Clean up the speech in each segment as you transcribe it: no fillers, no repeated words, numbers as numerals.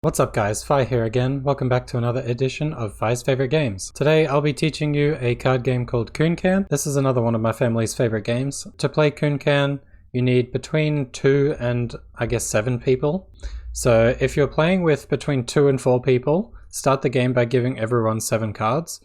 What's up guys, Fi here again. Welcome back to another edition of Fi's Favorite Games. Today I'll be teaching you a card game called Coon Can. This is another one of my family's favorite games. To play Coon Can, you need between 2 and I guess 7 people. So if you're playing with between 2 and 4 people, start the game by giving everyone 7 cards.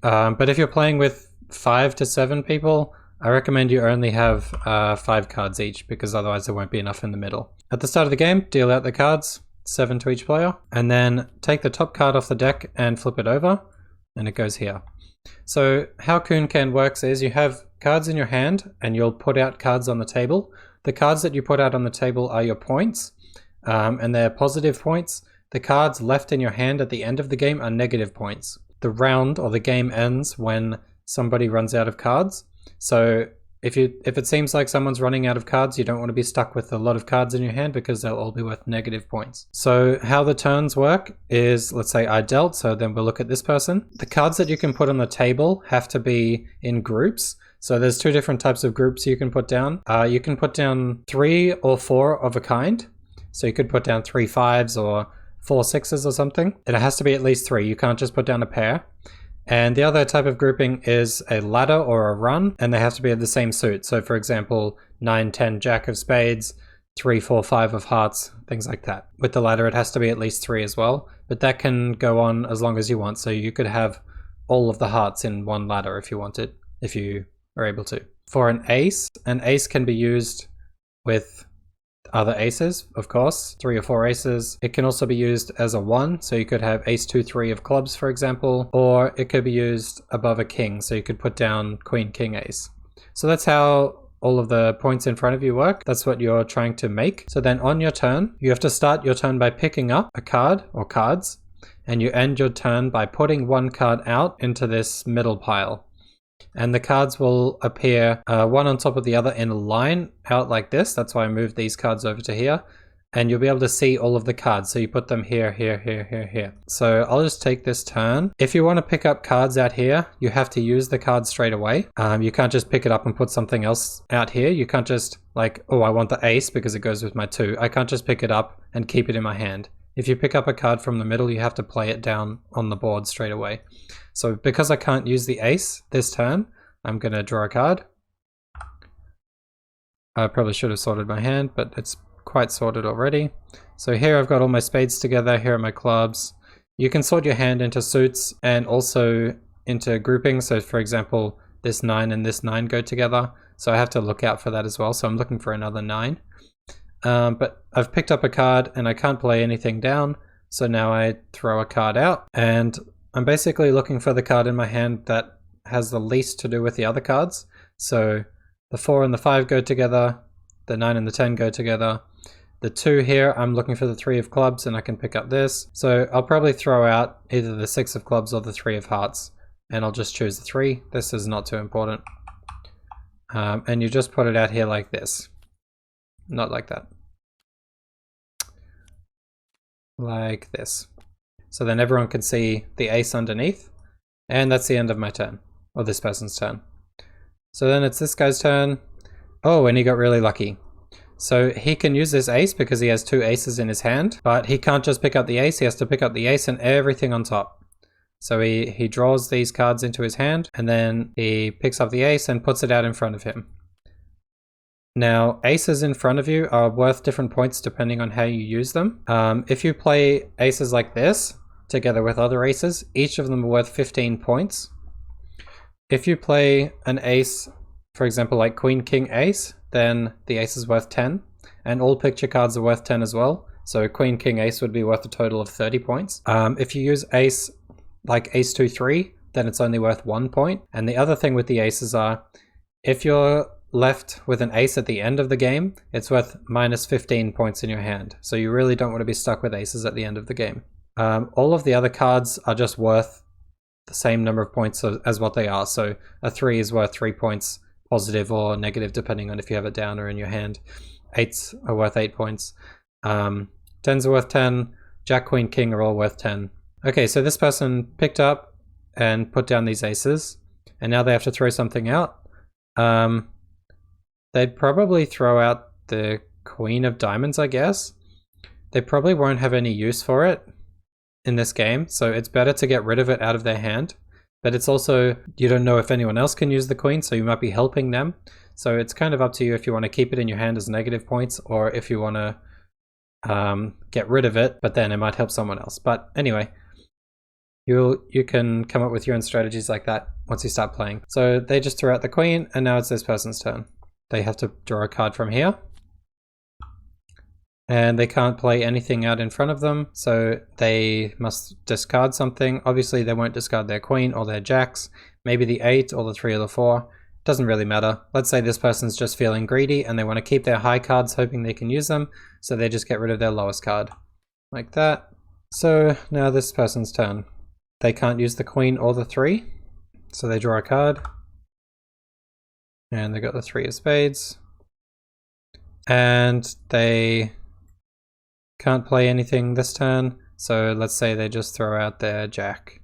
But if you're playing with 5 to 7 people, I recommend you only have 5 cards each, because otherwise there won't be enough in the middle. At the start of the game, deal out the cards, 7 to each player, and then take the top card off the deck and flip it over, and it goes here. So how Coon Can works is you have cards in your hand, and you'll put out cards on the table. The cards that you put out on the table are your points, and they're positive points. The cards left in your hand at the end of the game are negative points. The round, or the game, ends when somebody runs out of cards. So if it seems like someone's running out of cards, you don't want to be stuck with a lot of cards in your hand, because they'll all be worth negative points. So how the turns work is, let's say I dealt, so then we'll look at this person. The cards that you can put on the table have to be in groups. So there's 2 different types of groups you can put down. You can put down 3 or 4 of a kind. So you could put down 3 5s or 4 6s or something. And it has to be at least 3. You can't just put down a pair. And the other type of grouping is a ladder or a run, and they have to be of the same suit. So for example, 9, 10, jack of spades, 3, 4, 5 of hearts, things like that. With the ladder, it has to be at least 3 as well, but that can go on as long as you want. So you could have all of the hearts in one ladder if you wanted, if you are able to. For an ace can be used with other aces, of course, 3 or 4 aces. It can also be used as a 1, so you could have ace 2 3 of clubs, for example, or it could be used above a king, so you could put down queen king ace. So that's how all of the points in front of you work. That's what you're trying to make. So then on your turn, you have to start your turn by picking up a card or cards, and you end your turn by putting one card out into this middle pile. And the cards will appear one on top of the other in a line out like this. That's why I moved these cards over to here. And you'll be able to see all of the cards. So you put them here, here, here, here, here. So I'll just take this turn. If you want to pick up cards out here, you have to use the card straight away. You can't just pick it up and put something else out here. You can't just like, oh, I want the ace because it goes with my 2. I can't just pick it up and keep it in my hand. If you pick up a card from the middle, you have to play it down on the board straight away. So because I can't use the ace this turn, I'm going to draw a card. I probably should have sorted my hand, but it's quite sorted already. So here I've got all my spades together, here are my clubs. You can sort your hand into suits and also into groupings. So for example, this 9 and this 9 go together. So I have to look out for that as well. So I'm looking for another 9. But I've picked up a card and I can't play anything down. So now I throw a card out, and I'm basically looking for the card in my hand that has the least to do with the other cards. So the 4 and the 5 go together, the 9 and the 10 go together. The 2 here, I'm looking for the 3 of clubs, and I can pick up this. So I'll probably throw out either the 6 of clubs or the 3 of hearts, and I'll just choose the 3. This is not too important. And you just put it out here like this. Not like that. Like this. So then everyone can see the ace underneath, and that's the end of my turn, or this person's turn. So then it's this guy's turn. Oh, and he got really lucky. So he can use this ace because he has 2 aces in his hand, but he can't just pick up the ace, he has to pick up the ace and everything on top. So he draws these cards into his hand, and then he picks up the ace and puts it out in front of him. Now, aces in front of you are worth different points depending on how you use them. If you play aces like this, together with other aces, each of them are worth 15 points. If you play an ace, for example, like queen, king, ace, then the ace is worth 10, and all picture cards are worth 10 as well. So queen, king, ace would be worth a total of 30 points. If you use ace like ace 2, 3, then it's only worth 1 point. And the other thing with the aces are, if you're left with an ace at the end of the game, it's worth minus 15 points in your hand. So you really don't want to be stuck with aces at the end of the game. All of the other cards are just worth the same number of points as what they are. So a 3 is worth 3 points, positive or negative, depending on if you have a downer in your hand. 8s are worth 8 points. 10s are worth 10. Jack, queen, king are all worth 10. Okay, so this person picked up and put down these aces, and now they have to throw something out. They'd probably throw out the queen of diamonds, I guess. they probably won't have any use for it in this game, so it's better to get rid of it out of their hand. But it's also, you don't know if anyone else can use the queen, so you might be helping them. So it's kind of up to you if you want to keep it in your hand as negative points, or if you want to get rid of it, but then it might help someone else. But anyway, you can come up with your own strategies like that once you start playing. So they just threw out the queen, and now it's this person's turn. They have to draw a card from here. And they can't play anything out in front of them, so they must discard something. Obviously they won't discard their queen or their jacks, maybe the 8 or the 3 or the 4. Doesn't really matter. Let's say this person's just feeling greedy and they want to keep their high cards hoping they can use them, so they just get rid of their lowest card. Like that. So now this person's turn. They can't use the queen or the 3, so they draw a card. And they got the 3 of spades. And they can't play anything this turn, so let's say they just throw out their jack.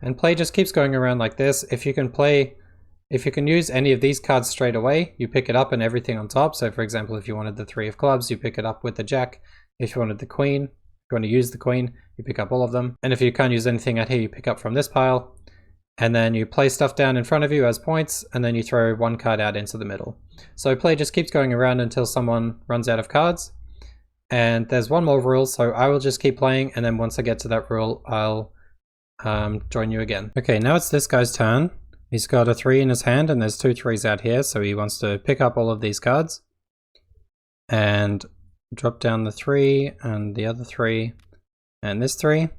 And play just keeps going around like this. If you can use any of these cards straight away, you pick it up and everything on top. So for example, if you wanted the 3 of clubs, you pick it up with the jack. If you wanted the queen, if you want to use the queen, you pick up all of them. And if you can't use anything out here, you pick up from this pile. And then you play stuff down in front of you as points, and then you throw one card out into the middle. So play just keeps going around until someone runs out of cards. And there's one more rule, so I will just keep playing, and then once I get to that rule, I'll join you again. Okay, now it's this guy's turn. He's got a 3 in his hand, and there's 2 3s out here, so he wants to pick up all of these cards. And drop down the 3, and the other 3, and this 3.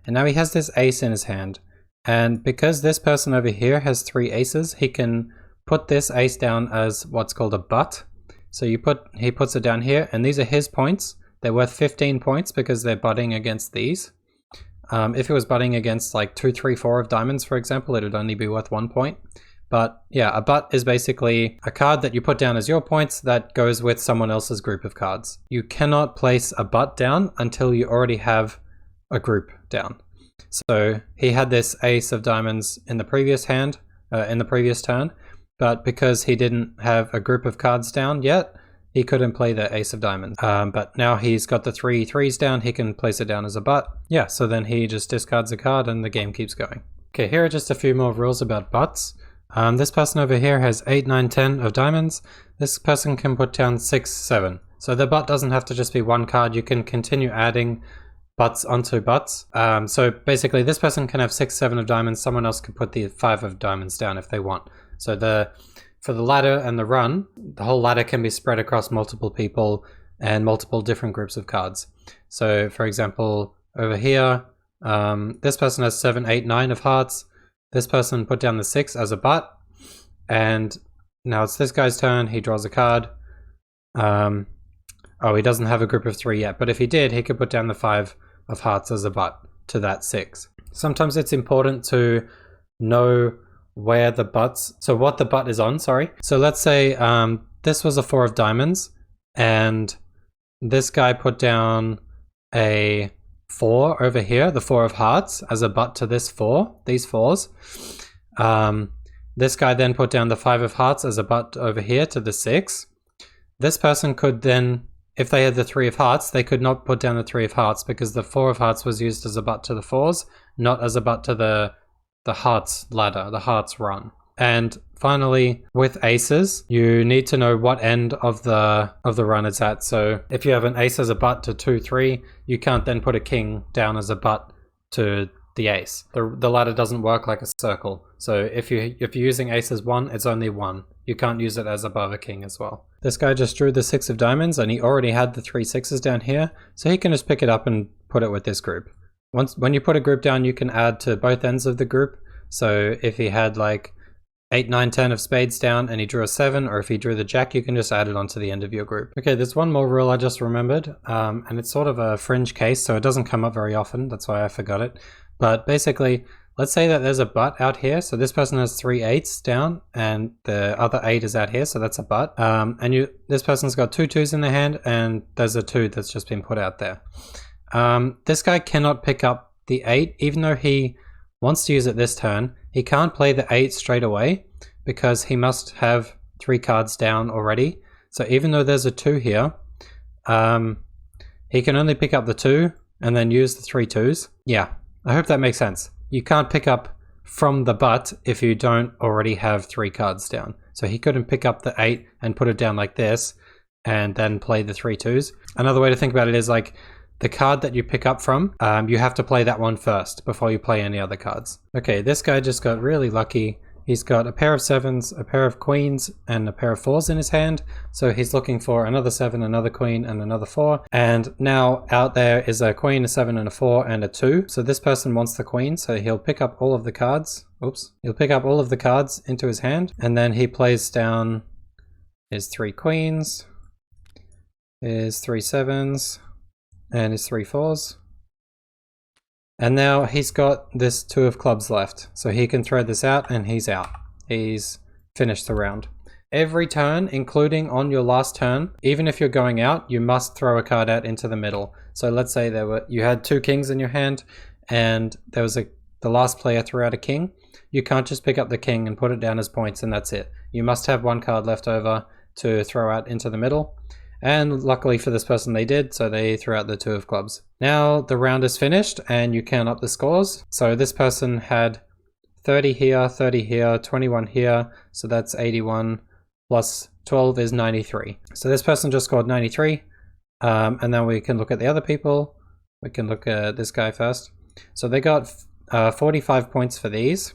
And now he has this ace in his hand. And because this person over here has 3 aces, he can put this ace down as what's called a butt. So he puts it down here, and these are his points. They're worth 15 points because they're butting against these. If it was butting against like 2, 3, 4 of diamonds, for example, it would only be worth 1 point. But yeah, a butt is basically a card that you put down as your points that goes with someone else's group of cards. You cannot place a butt down until you already have a group down. So he had this ace of diamonds in the previous hand, in the previous turn, but because he didn't have a group of cards down yet, he couldn't play the ace of diamonds. But now he's got the 3 3s down, he can place it down as a butt. Yeah, so then he just discards a card and the game keeps going. Okay, here are just a few more rules about butts. This person over here has 8, 9, 10 of diamonds. This person can put down 6, 7. So the butt doesn't have to just be one card, you can continue adding butts onto butts. So basically this person can have 6, 7 of diamonds, someone else can put the 5 of diamonds down if they want. So for the ladder and the run, the whole ladder can be spread across multiple people and multiple different groups of cards. So for example, over here, this person has 7, 8, 9 of hearts. This person put down the 6 as a butt. And now it's this guy's turn, he draws a card. Oh, he doesn't have a group of 3 yet, but if he did, he could put down the 5 of hearts as a butt to that 6. Sometimes it's important to know where the butts, so what the butt is on, sorry. So let's say this was a 4 of diamonds, and this guy put down a 4 over here, the 4 of hearts, as a butt to this 4, these 4s. This guy then put down the 5 of hearts as a butt over here to the 6. This person could then, if they had the 3 of hearts, they could not put down the 3 of hearts because the 4 of hearts was used as a butt to the 4s, not as a butt to the hearts ladder, the hearts run. And finally, with aces, you need to know what end of the run it's at. So if you have an ace as a butt to 2, 3, you can't then put a king down as a butt to the ace. The ladder doesn't work like a circle. So if you're using ace as 1, it's only 1. You can't use it as above a king as well. This guy just drew the 6 of diamonds and he already had the 3 6s down here, so he can just pick it up and put it with this group. When you put a group down, you can add to both ends of the group. So if he had like 8, 9, 10 of spades down and he drew a 7, or if he drew the jack, you can just add it onto the end of your group. Okay, there's one more rule I just remembered, and it's sort of a fringe case, so it doesn't come up very often. That's why I forgot it. But basically, let's say that there's a butt out here. So this person has 3 8s down and the other 8 is out here, so that's a butt. And this person's got 2 2s in their hand and there's a 2 that's just been put out there. This guy cannot pick up the 8, even though he wants to use it this turn. He can't play the 8 straight away because he must have 3 cards down already. So even though there's a 2 here, he can only pick up the 2 and then use the 3 2s. Yeah, I hope that makes sense. You can't pick up from the butt if you don't already have 3 cards down. So he couldn't pick up the 8 and put it down like this and then play the 3 2s. Another way to think about it is like the card that you pick up from, you have to play that one first before you play any other cards. Okay, this guy just got really lucky. He's got a pair of 7s, a pair of queens, and a pair of 4s in his hand. So he's looking for another 7, another queen, and another 4. And now out there is a queen, a 7, and a 4, and a 2. So this person wants the queen, so he'll pick up all of the cards. Oops. He'll pick up all of the cards into his hand, and then he plays down his 3 queens, his 3 7s, and his 3 4s. And now he's got this 2 of clubs left. So he can throw this out and he's out. He's finished the round. Every turn, including on your last turn, even if you're going out, you must throw a card out into the middle. So let's say you had 2 kings in your hand and there was the last player threw out a king. You can't just pick up the king and put it down as points and that's it. You must have 1 card left over to throw out into the middle. And luckily for this person they did, so they threw out the 2 of clubs. Now the round is finished and you count up the scores. So this person had 30 here, 30 here, 21 here, so that's 81, plus 12 is 93. So this person just scored 93, and then we can look at the other people. We can look at this guy first. So they got 45 points for these,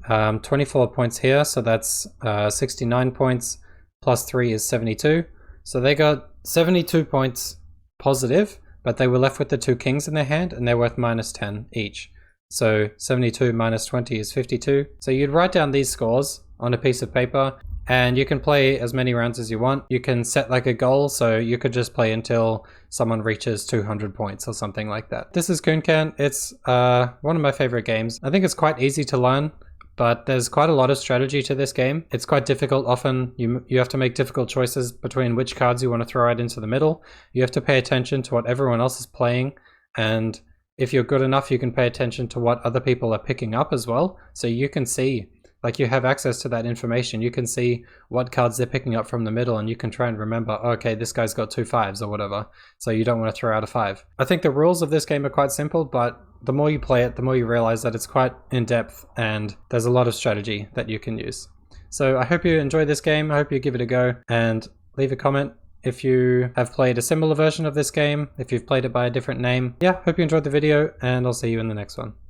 24 points here, so that's 69 points, plus 3 is 72. So they got 72 points positive, but they were left with the 2 kings in their hand and they're worth minus 10 each. So 72 minus 20 is 52. So you'd write down these scores on a piece of paper and you can play as many rounds as you want. You can set like a goal, so you could just play until someone reaches 200 points or something like that. This is Coon Can. It's one of my favorite games. I think it's quite easy to learn, but there's quite a lot of strategy to this game. It's quite difficult. Often you have to make difficult choices between which cards you want to throw out into the middle. You have to pay attention to what everyone else is playing, and if you're good enough you can pay attention to what other people are picking up as well. So you can see, like, you have access to that information. You can see what cards they're picking up from the middle and you can try and remember, okay, this guy's got 2 5s or whatever, so you don't want to throw out a 5. I think the rules of this game are quite simple, but the more you play it, the more you realize that it's quite in-depth and there's a lot of strategy that you can use. So I hope you enjoy this game. I hope you give it a go and leave a comment if you have played a similar version of this game, if you've played it by a different name. Yeah, hope you enjoyed the video and I'll see you in the next one.